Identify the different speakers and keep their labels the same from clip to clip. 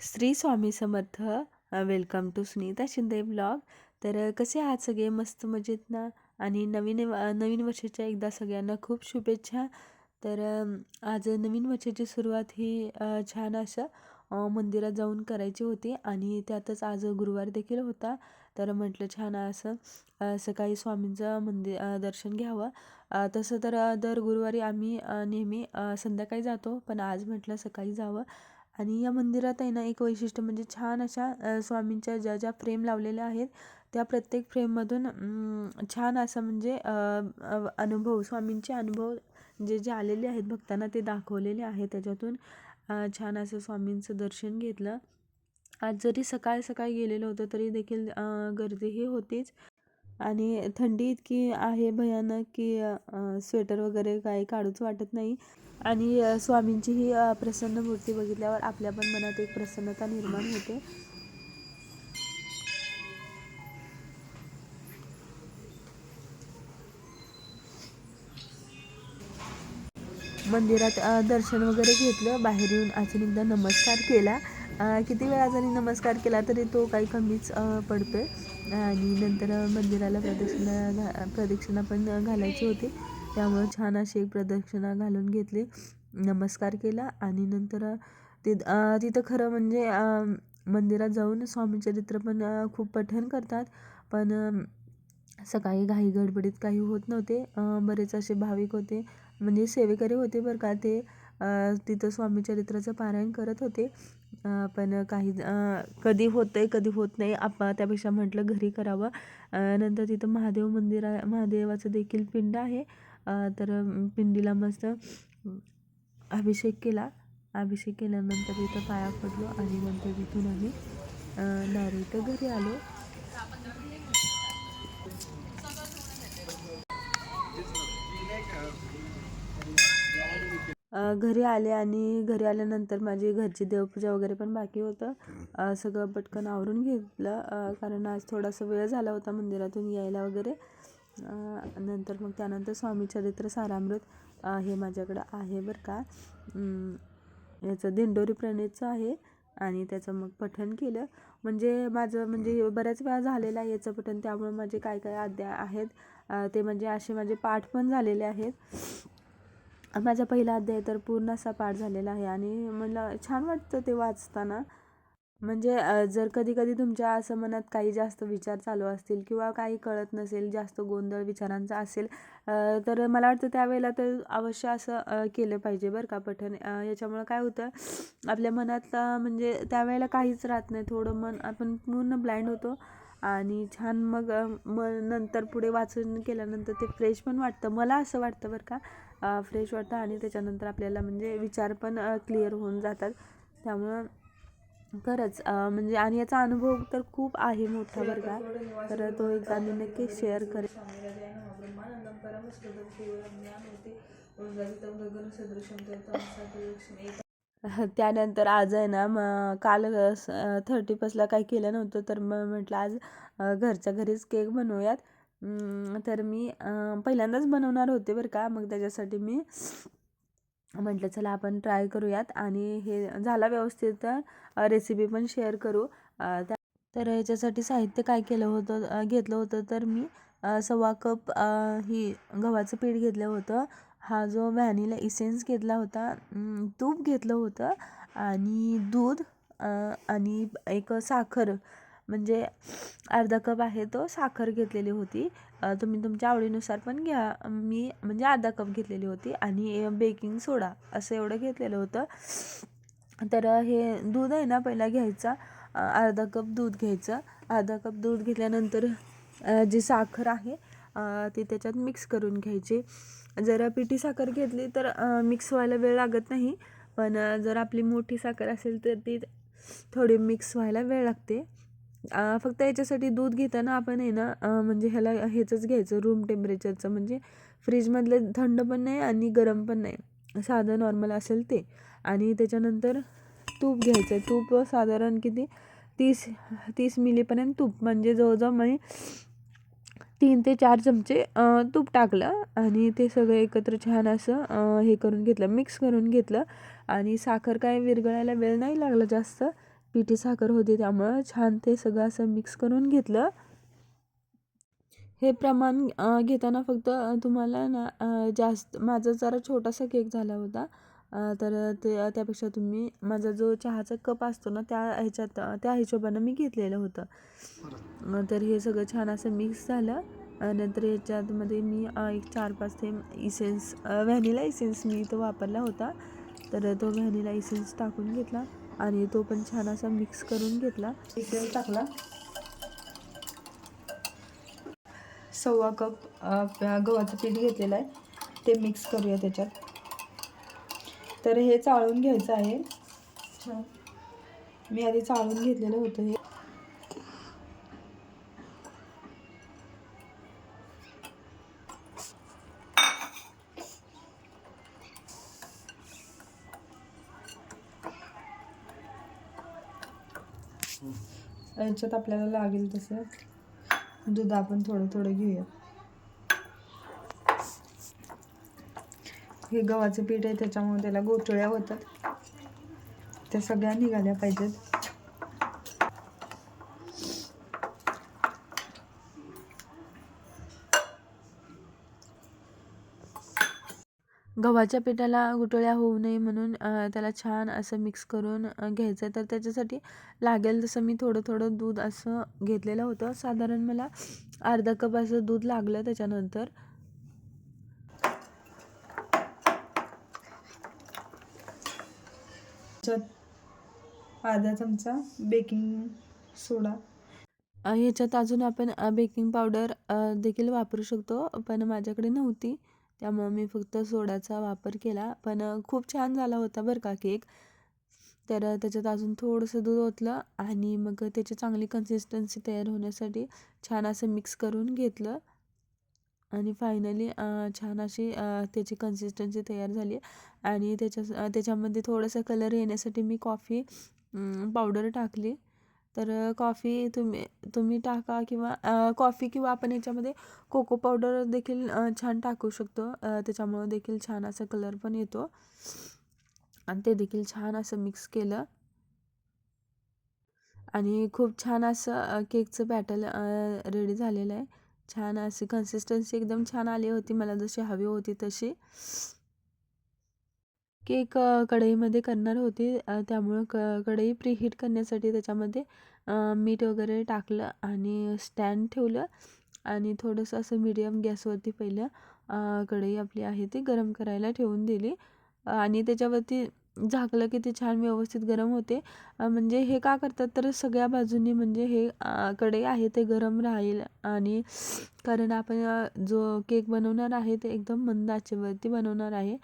Speaker 1: Shri Swami Samarth. Welcome to Sunita Shinde blog. तर कसे आहात सगळे? मस्त मजेत ना? आणि नवीन वर्षाच्या एकदा सगळ्यांना खूप शुभेच्छा. तर आज नवीन वर्षाची सुरुवात ही छान असं मंदिरात जाऊन करायची होती आणि त्यातच आज गुरुवार देखील होता. तर म्हटलं छान असं सकाळी स्वामींचं दर्शन घ्यावं. तसं तर दर गुरुवारी आम्ही नेहमी संध्याकाळी जातो, पण आज म्हटलं सकाळी जावं. आणि या मंदिरात आहे ना, एक वैशिष्ट्य म्हणजे छान अशा स्वामींच्या ज्या ज्या फ्रेम लावलेल्या आहेत, त्या प्रत्येक फ्रेममधून छान असं म्हणजे अनुभव, स्वामींचे अनुभव जे जे आलेले आहेत भक्तांना ते दाखवलेले आहेत. त्याच्यातून छान असं स्वामींचं दर्शन घेतलं. आज जरी सकाळ सकाळी गेलेलं होतं तरी देखील गर्दी ही होतीच. आणि थंडी इतकी आहे भयानक की स्वेटर वगैरे काही काढूच वाटत नाही. आणि स्वामींची ही प्रसन्न मूर्ती बघितल्यावर आपल्या पण मनात एक प्रसन्नता निर्माण होते. मंदिरात दर्शन वगैरे घेतलं. बाहेर येऊन अजून एकदा नमस्कार केला. किती वेळा जरी नमस्कार केला तरी तो काही कमीच पडतोय. आणि नंतर मंदिराला प्रदक्षिणा पण घालायची होती, त्यामुळे छान अशी एक प्रदक्षिणा घालून घेतली, नमस्कार केला. आणि नंतर तिथं खरं म्हणजे मंदिरात जाऊन स्वामीचरित्र पण खूप पठण करतात. पण सकाळी घाई गडबडीत काही होत नव्हते. बरेच असे भाविक होते, म्हणजे सेवेकरी होते बरं का. ते तिथं स्वामीचरित्राचं पारायण करत होते. पण काही कधी होतंय कधी होत नाही, त्यापेक्षा म्हटलं घरी करावं. नंतर तिथं महादेवाचं देखील पिंड आहे. तर पिंडीला मस्त अभिषेक केला. अभिषेक केल्यानंतर तिथं पाया पडलो आणि नंतर तिथून आम्ही डायरेक्ट घरी आलो. घरी आले आणि घरी आल्यानंतर माझी घरची देवपूजा वगैरे पण बाकी होतं. सगळं पटकन आवरून घेतलं, कारण आज थोडासा वेळ झाला होता मंदिरातून यायला वगैरे. नंतर मग त्यानंतर स्वामी चरित्र सारामृत हे माझ्याकडं आहे बरं का. याचं दिंडोरी प्रणीतचं आहे आणि त्याचं मग पठण केलं. म्हणजे माझं म्हणजे बऱ्याच वेळा झालेलं आहे याचं पठण, त्यामुळे माझे काय काय अध्याय आहेत ते म्हणजे असे माझे पाठ पण झालेले आहेत. माझा पहिला अध्याय तर पूर्ण असा पाठ झालेला आहे आणि मला छान वाटतं ते वाचताना. म्हणजे जर कधी कधी तुमच्या असं मनात काही जास्त विचार चालू असतील किंवा काही कळत नसेल, जास्त गोंधळ विचारांचा असेल, तर मला वाटतं त्यावेळेला तर अवश्य असं केलं पाहिजे बरं का पठण. याच्यामुळं काय होतं, आपल्या मनात म्हणजे त्यावेळेला काहीच राहत नाही, थोडं मन आपण पूर्ण ब्लाइंड होतो आणि छान मग नंतर पुढे वाचन केल्यानंतर ते फ्रेश पण वाटतं. मला असं वाटतं बरं का, फ्रेश वाटतं आणि त्याच्यानंतर आपल्याला म्हणजे विचार पण क्लिअर होऊन जातात. त्यामुळं खरंच म्हणजे आणि याचा अनुभव तर खूप आहे मोठा बरं का. तर तो एकदा मी नक्की शेअर करेन. त्यानंतर आज आहे ना, काल 31ला काही केलं नव्हतं, तर मग म्हटलं आज घरच्या घरीच केक बनवूयात. तर मी पहिल्यांदाच बनवणार होते बरं का. मग त्याच्यासाठी मी म्हटलं चला आपण ट्राय करूयात आणि हे झाला व्यवस्थित, रेसिपी पण शेअर करू. तर याच्यासाठी साहित्य काय केलं होतं, घेतलं होतं तर मी 1.25 कप ही गव्हाचं पीठ घेतलं होतं. हा जो व्हॅनिला इसेन्स घेतला होता, तूप घेतलं होतं आणि दूध आणि एक साखर, म्हणजे अर्धा कप आहे तो साखर घेतलेली होती. तुम्ही तुमच्या आवडीनुसार पण घ्या. मी म्हणजे अर्धा कप घेतलेली होती आणि बेकिंग सोडा असं एवढं घेतलेलं होतं. तर हे दूध आहे ना पहिला घ्यायचा, अर्धा कप दूध घ्यायचं. अर्धा कप दूध घेतल्यानंतर जी साखर आहे ती त्याच्यात मिक्स करून घ्यायची. जर पिठी साखर घेतली तर मिक्स व्हायला वेळ लागत नाही, पण जर आपली मोठी साखर असेल तर ती थोडी मिक्स व्हायला वेळ लागते. फक्त याच्यासाठी दूध घेताना आपण आहे ना, म्हणजे ह्याला ह्याचंच घ्यायचं रूम टेम्परेचरचं, म्हणजे फ्रीजमधलं थंड पण नाही आणि गरम पण नाही, साधं नॉर्मल असेल ते. आणि त्याच्यानंतर तूप घ्यायचं. तूप साधारण किती 30 मिलीपर्यंत तूप, म्हणजे जवळजवळ मी 3 ते 4 चमचे तूप टाकलं आणि ते सगळं एकत्र छान असं हे करून घेतलं, मिक्स करून घेतलं. आणि साखर काय विरघळायला वेळ नाही लागला जास्त, पिठी साखर होती, त्यामुळं छान ते सगळं असं मिक्स करून घेतलं. हे प्रमाण घेताना फक्त तुम्हाला ना जास्त, माझा जरा छोटासा केक झाला होता, तर त्यापेक्षा तुम्ही माझा जो चहाचा कप असतो ना त्या हिशोबानं मी घेतलेलं होतं. तर हे सगळं छान असं मिक्स झालं. नंतर याच्यामध्ये मी एक 4-5 थेंब इसेन्स, व्हॅनिला इसेन्स मी तो वापरला होता. तर तो व्हॅनिला इसेन्स टाकून घेतला आणि तो पण छान असा मिक्स करून घेतला. इसेन्स टाकला. 1/2 कप गव्हाचं पीठ घेतलेलं आहे, ते मिक्स करूया त्याच्यात. तर हे चाळून घ्यायचं आहे छान. मी आधी चाळून घेतलेलं होतं हे. याच्यात आपल्याला लागेल तसं दूध आपण थोडं थोडं घेऊया. हे गव्हाचं पीठ आहे, त्याच्यामुळे त्याला गोटळ्या होतात, त्या सगळ्या निघाल्या पाहिजेत. गव्हाच्या पिठाला गुठळ्या होऊ नये म्हणून त्याला छान असं मिक्स करून घ्यायचं. तर त्याच्यासाठी लागेल तसं मी थोडं थोडं दूध असं घेतलेलं होतं. साधारण मला अर्धा कप असं दूध लागलं. त्याच्यानंतर अर्धा चमचा बेकिंग सोडा. ह्याच्यात अजून आपण बेकिंग पावडर देखील वापरू शकतो, पण माझ्याकडे नव्हती, त्यामुळं मी फक्त सोड्याचा वापर केला. पण खूप छान झाला होता बरं का केक. तर त्याच्यात अजून थोडंसं दूध ओतलं आणि मग त्याची चांगली कन्सिस्टन्सी तयार होण्यासाठी छान असं मिक्स करून घेतलं. आणि फायनली छान अशी त्याची कन्सिस्टन्सी तयार झाली. आणि त्याच्यामध्ये थोडंसं कलर येण्यासाठी मी कॉफी पावडर टाकली. तर कॉफी तुम्ही टाका, किंवा कॉफी, किंवा आपण याच्यामध्ये कोको पावडर देखील छान टाकू शकतो. त्याच्यामुळं देखील छान असा कलर पण येतो. आणि ते देखील छान असं मिक्स केलं आणि खूप छान असं केकचं बॅटर रेडी झालेलं आहे. छान अशी कन्सिस्टन्सी एकदम छान आली होती, मला जशी हवी होती तशी. केक कढईमध्ये करणार होती, त्यामुळं कढई प्रीहीट करण्यासाठी त्याच्यामध्ये मीठ वगैरे टाकलं आणि स्टँड ठेवलं आणि थोडंसं असं मीडियम गॅसवरती पहिलं कढई आपली आहे ती गरम करायला ठेवून दिली. आणि त्याच्यावरती झाकलं की ते छान व्यवस्थित गरम होते. म्हणजे हे का करतात, तर सगळ्या बाजूंनी म्हणजे हे कढई आहे ते गरम राहील. आणि कारण आपण जो केक बनवणार आहे ते एकदम मंद आचेवरती बनवणार आहे,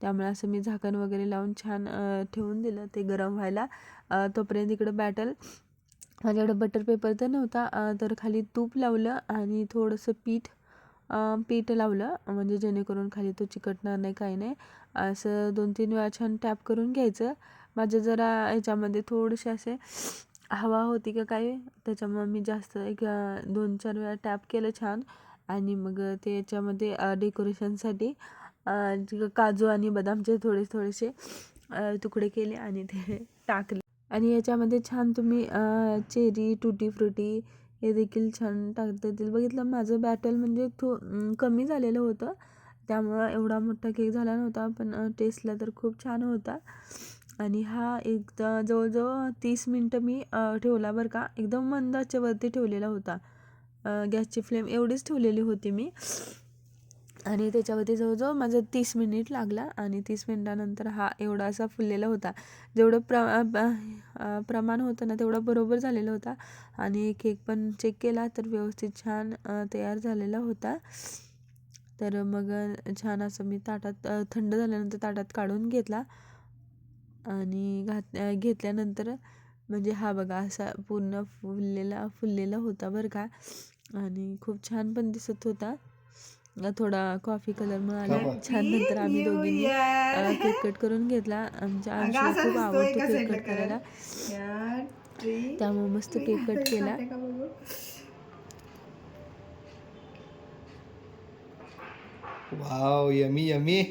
Speaker 1: त्यामुळे असं मी झाकण वगैरे लावून छान ठेवून दिलं ते गरम व्हायला. तोपर्यंत इकडं बॅटर, माझ्याकडे बटर पेपर तर नव्हता, तर खाली तूप लावलं आणि थोडंसं पीठ लावलं, म्हणजे जेणेकरून खाली तो चिकटणार नाही, काही नाही. असं 2-3 वेळा छान टॅप करून घ्यायचं. माझ्या जरा ह्याच्यामध्ये थोडेसे असे हवा होती का काय, त्याच्यामुळे मी जास्त एक 2-4 वेळा टॅप केलं छान. आणि मग ते याच्यामध्ये डेकोरेशनसाठी काजू आणि बदामचे थोडेसे तुकडे केले आणि ते टाकले. आणि याच्यामध्ये छान तुम्ही चेरी, टुटी फ्रुटी हे देखील छान टाकता येतील. बघितलं माझं बॅटर म्हणजे कमी झालेलं होतं, त्यामुळं एवढा मोठा केक झाला नव्हता, पण टेस्टला तर खूप छान होता. आणि हा जवळजवळ 30 मिनटं मी ठेवला बरं का. एकदम मंद आचेवरती ठेवलेला होता, गॅसची फ्लेम एवढीच ठेवलेली होती मी. आणि त्याच्यावरती जवळजवळ माझं 30 मिनिट लागला. आणि 30 मिनिटानंतर हा एवढा असा फुललेला होता. जेवढं प्रमाण होतं ना तेवढं बरोबर झालेलं होता. आणि केक पण चेक केला तर व्यवस्थित छान तयार झालेला होता. तर मग छान असं मी ताटात, थंड झाल्यानंतर ताटात काढून घेतला. आणि घेतल्यानंतर म्हणजे हा बघा असा पूर्ण फुललेला होता बरं का. आणि खूप छान पण दिसत होता. थोडा कॉफी कलर मिळाला छान. नंतर आम्ही दोघींनी केक कट करून घेतला. आमच्या अंशूला खूप आवडतो केक कट करायला, त्यामुळे मस्त केक कट केला.
Speaker 2: Wow, yummy yummy.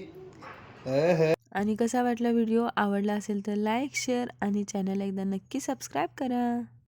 Speaker 1: आणि कसा वाटला व्हिडिओ, आवडला असेल तर लाईक शेअर आणि चॅनल एकदा नक्की सबस्क्राईब करा.